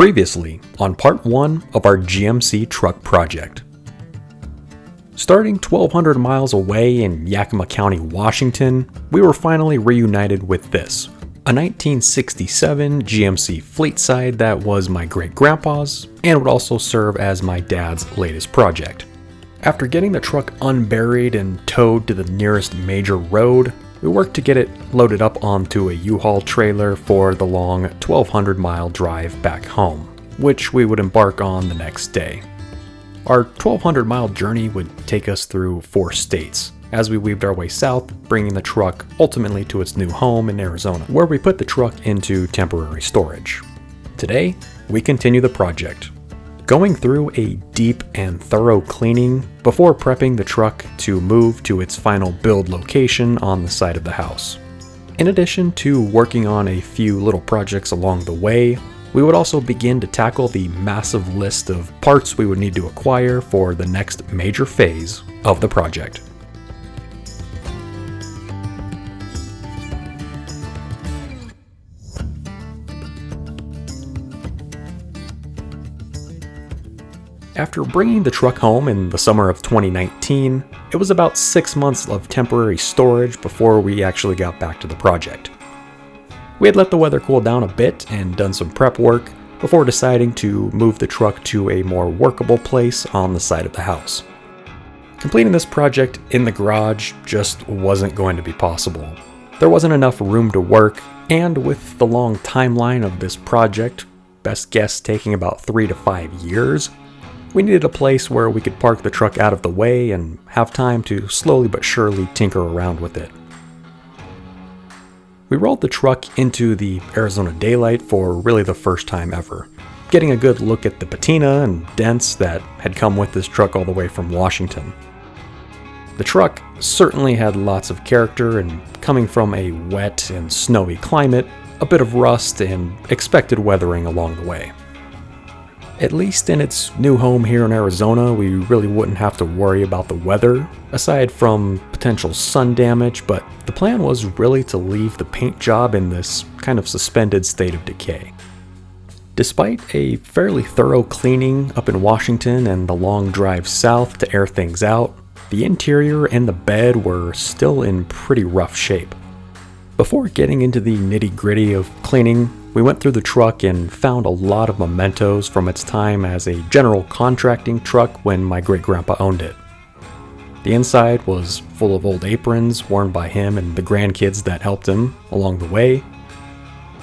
Previously on part 1 of our GMC truck project. Starting 1,200 miles away in Yakima County, Washington, we were finally reunited with this, a 1967 GMC Fleetside that was my great-grandpa's and would also serve as my dad's latest project. After getting the truck unburied and towed to the nearest major road, we worked to get it loaded up onto a U-Haul trailer for the long 1,200-mile drive back home, which we would embark on the next day. Our 1,200-mile journey would take us through 4 states, as we weaved our way south, bringing the truck ultimately to its new home in Arizona, where we put the truck into temporary storage. Today, we continue the project, going through a deep and thorough cleaning before prepping the truck to move to its final build location on the side of the house. In addition to working on a few little projects along the way, we would also begin to tackle the massive list of parts we would need to acquire for the next major phase of the project. After bringing the truck home in the summer of 2019, it was about 6 months of temporary storage before we actually got back to the project. We had let the weather cool down a bit and done some prep work before deciding to move the truck to a more workable place on the side of the house. Completing this project in the garage just wasn't going to be possible. There wasn't enough room to work, and with the long timeline of this project, best guess taking about 3 to 5 years, we needed a place where we could park the truck out of the way and have time to slowly but surely tinker around with it. We rolled the truck into the Arizona daylight for really the first time ever, getting a good look at the patina and dents that had come with this truck all the way from Washington. The truck certainly had lots of character, and coming from a wet and snowy climate, a bit of rust and expected weathering along the way. At least in its new home here in Arizona, we really wouldn't have to worry about the weather, aside from potential sun damage, but the plan was really to leave the paint job in this kind of suspended state of decay. Despite a fairly thorough cleaning up in Washington and the long drive south to air things out, the interior and the bed were still in pretty rough shape. Before getting into the nitty-gritty of cleaning, we went through the truck and found a lot of mementos from its time as a general contracting truck when my great-grandpa owned it. The inside was full of old aprons worn by him and the grandkids that helped him along the way,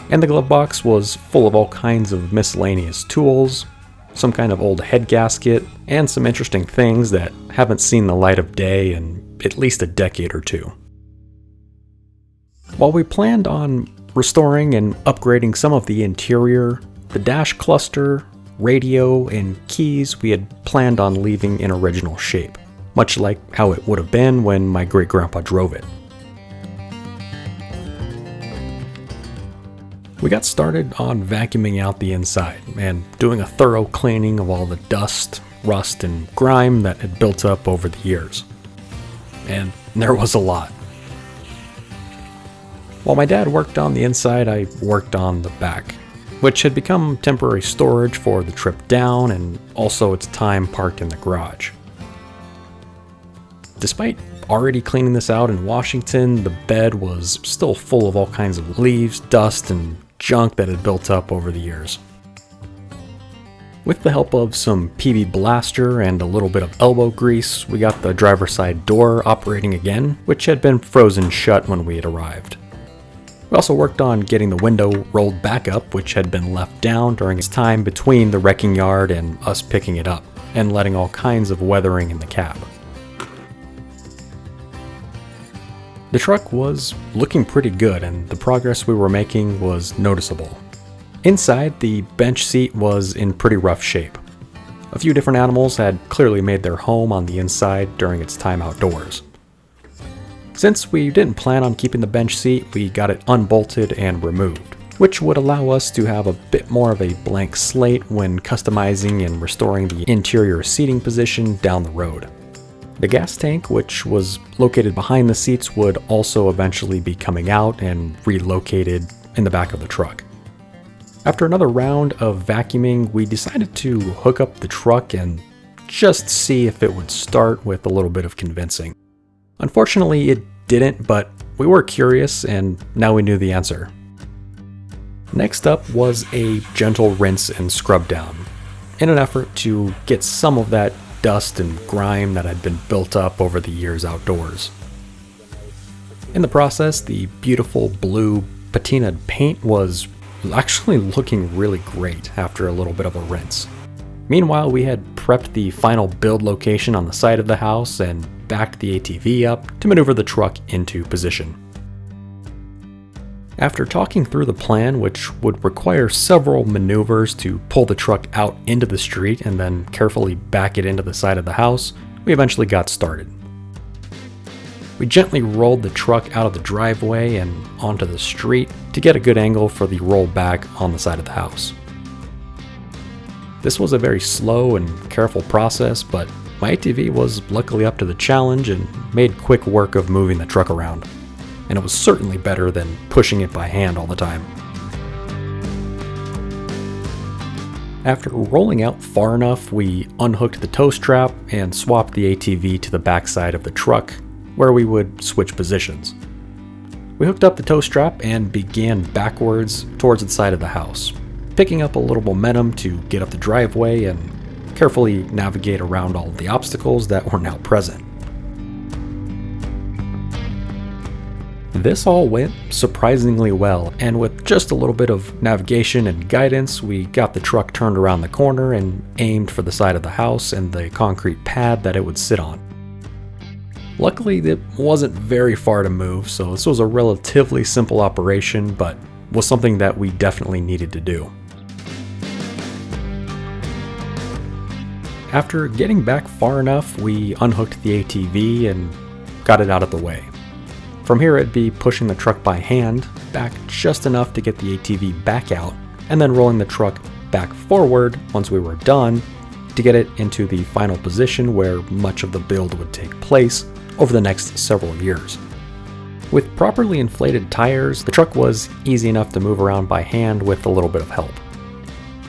and the glove box was full of all kinds of miscellaneous tools, some kind of old head gasket, and some interesting things that haven't seen the light of day in at least a decade or two. While we planned on restoring and upgrading some of the interior, the dash cluster, radio, and keys we had planned on leaving in original shape, much like how it would have been when my great-grandpa drove it. We got started on vacuuming out the inside and doing a thorough cleaning of all the dust, rust, and grime that had built up over the years. And there was a lot. While my dad worked on the inside, I worked on the back, which had become temporary storage for the trip down and also its time parked in the garage. Despite already cleaning this out in Washington, the bed was still full of all kinds of leaves, dust, and junk that had built up over the years. With the help of some PB Blaster and a little bit of elbow grease, we got the driver's side door operating again, which had been frozen shut when we had arrived. We also worked on getting the window rolled back up, which had been left down during its time between the wrecking yard and us picking it up, and letting all kinds of weathering in the cab. The truck was looking pretty good, and the progress we were making was noticeable. Inside, the bench seat was in pretty rough shape. A few different animals had clearly made their home on the inside during its time outdoors. Since we didn't plan on keeping the bench seat, we got it unbolted and removed, which would allow us to have a bit more of a blank slate when customizing and restoring the interior seating position down the road. The gas tank, which was located behind the seats, would also eventually be coming out and relocated in the back of the truck. After another round of vacuuming, we decided to hook up the truck and just see if it would start with a little bit of convincing. Unfortunately, it didn't, but we were curious and now we knew the answer. Next up was a gentle rinse and scrub down, in an effort to get some of that dust and grime that had been built up over the years outdoors. In the process, the beautiful blue patinaed paint was actually looking really great after a little bit of a rinse. Meanwhile, we had prepped the final build location on the side of the house and backed the ATV up to maneuver the truck into position. After talking through the plan, which would require several maneuvers to pull the truck out into the street and then carefully back it into the side of the house, we eventually got started. We gently rolled the truck out of the driveway and onto the street to get a good angle for the roll back on the side of the house. This was a very slow and careful process, but my ATV was luckily up to the challenge and made quick work of moving the truck around. And it was certainly better than pushing it by hand all the time. After rolling out far enough, we unhooked the tow strap and swapped the ATV to the backside of the truck, where we would switch positions. We hooked up the tow strap and began backwards towards the side of the house, picking up a little momentum to get up the driveway and carefully navigate around all of the obstacles that were now present. This all went surprisingly well, and with just a little bit of navigation and guidance, we got the truck turned around the corner and aimed for the side of the house and the concrete pad that it would sit on. Luckily, it wasn't very far to move, so this was a relatively simple operation, but was something that we definitely needed to do. After getting back far enough, we unhooked the ATV and got it out of the way. From here, it'd be pushing the truck by hand, back just enough to get the ATV back out, and then rolling the truck back forward once we were done to get it into the final position where much of the build would take place over the next several years. With properly inflated tires, the truck was easy enough to move around by hand with a little bit of help.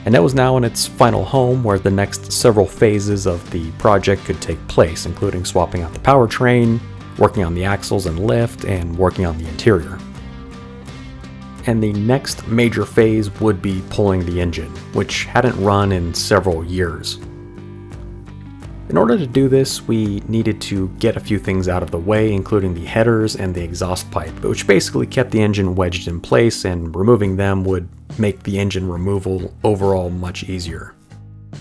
And it was now in its final home where the next several phases of the project could take place, including swapping out the powertrain, working on the axles and lift, and working on the interior. And the next major phase would be pulling the engine, which hadn't run in several years. In order to do this, we needed to get a few things out of the way, including the headers and the exhaust pipe, which basically kept the engine wedged in place, and removing them would make the engine removal overall much easier.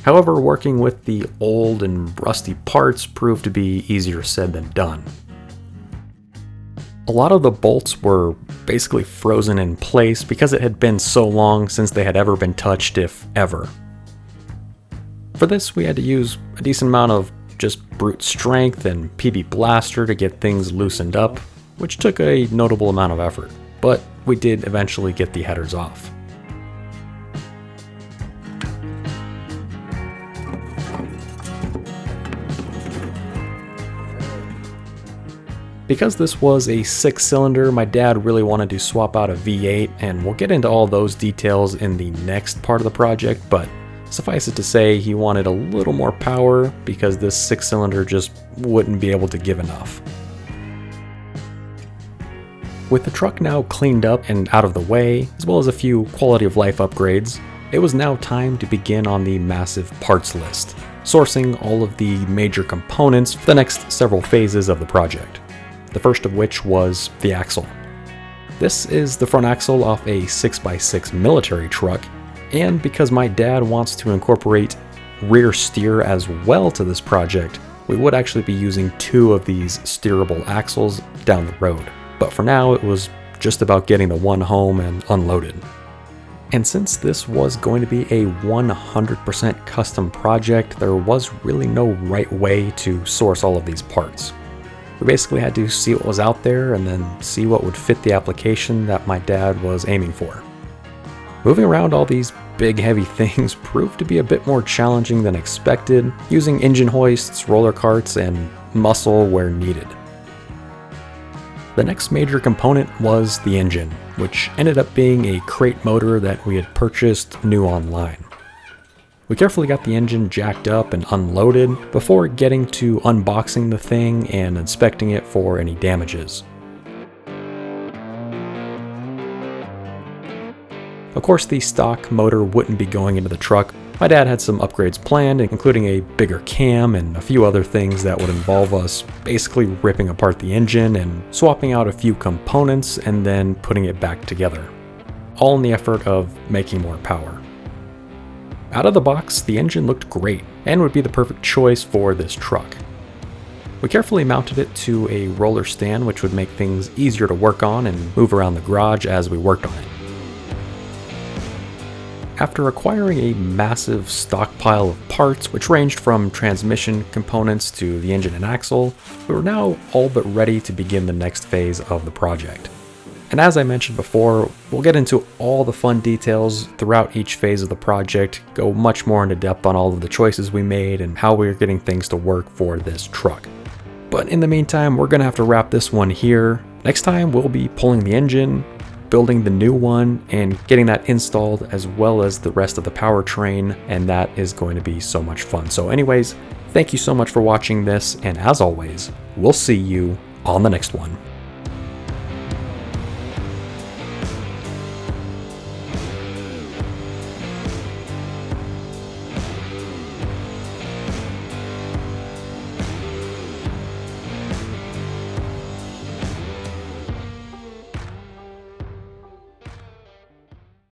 However, working with the old and rusty parts proved to be easier said than done. A lot of the bolts were basically frozen in place because it had been so long since they had ever been touched, if ever. For this, we had to use a decent amount of just brute strength and PB Blaster to get things loosened up, which took a notable amount of effort, but we did eventually get the headers off. Because this was a 6-cylinder, my dad really wanted to swap out a V8, and we'll get into all those details in the next part of the project, but suffice it to say he wanted a little more power because this 6-cylinder just wouldn't be able to give enough. With the truck now cleaned up and out of the way, as well as a few quality of life upgrades, it was now time to begin on the massive parts list, sourcing all of the major components for the next several phases of the project. The first of which was the axle. This is the front axle off a 6x6 military truck, and because my dad wants to incorporate rear steer as well to this project, we would actually be using 2 of these steerable axles down the road. But for now, it was just about getting the one home and unloaded. And since this was going to be a 100% custom project, there was really no right way to source all of these parts. We basically had to see what was out there and then see what would fit the application that my dad was aiming for. Moving around all these big heavy things proved to be a bit more challenging than expected, using engine hoists, roller carts, and muscle where needed. The next major component was the engine, which ended up being a crate motor that we had purchased new online. We carefully got the engine jacked up and unloaded before getting to unboxing the thing and inspecting it for any damages. Of course, the stock motor wouldn't be going into the truck. My dad had some upgrades planned, including a bigger cam and a few other things that would involve us basically ripping apart the engine and swapping out a few components and then putting it back together, all in the effort of making more power. Out of the box, the engine looked great and would be the perfect choice for this truck. We carefully mounted it to a roller stand, which would make things easier to work on and move around the garage as we worked on it. After acquiring a massive stockpile of parts, which ranged from transmission components to the engine and axle, we were now all but ready to begin the next phase of the project. And as I mentioned before, we'll get into all the fun details throughout each phase of the project, go much more into depth on all of the choices we made and how we're getting things to work for this truck. But in the meantime, we're going to have to wrap this one here. Next time, we'll be pulling the engine, building the new one, and getting that installed, as well as the rest of the powertrain, and that is going to be so much fun. So anyways, thank you so much for watching this, and as always, we'll see you on the next one.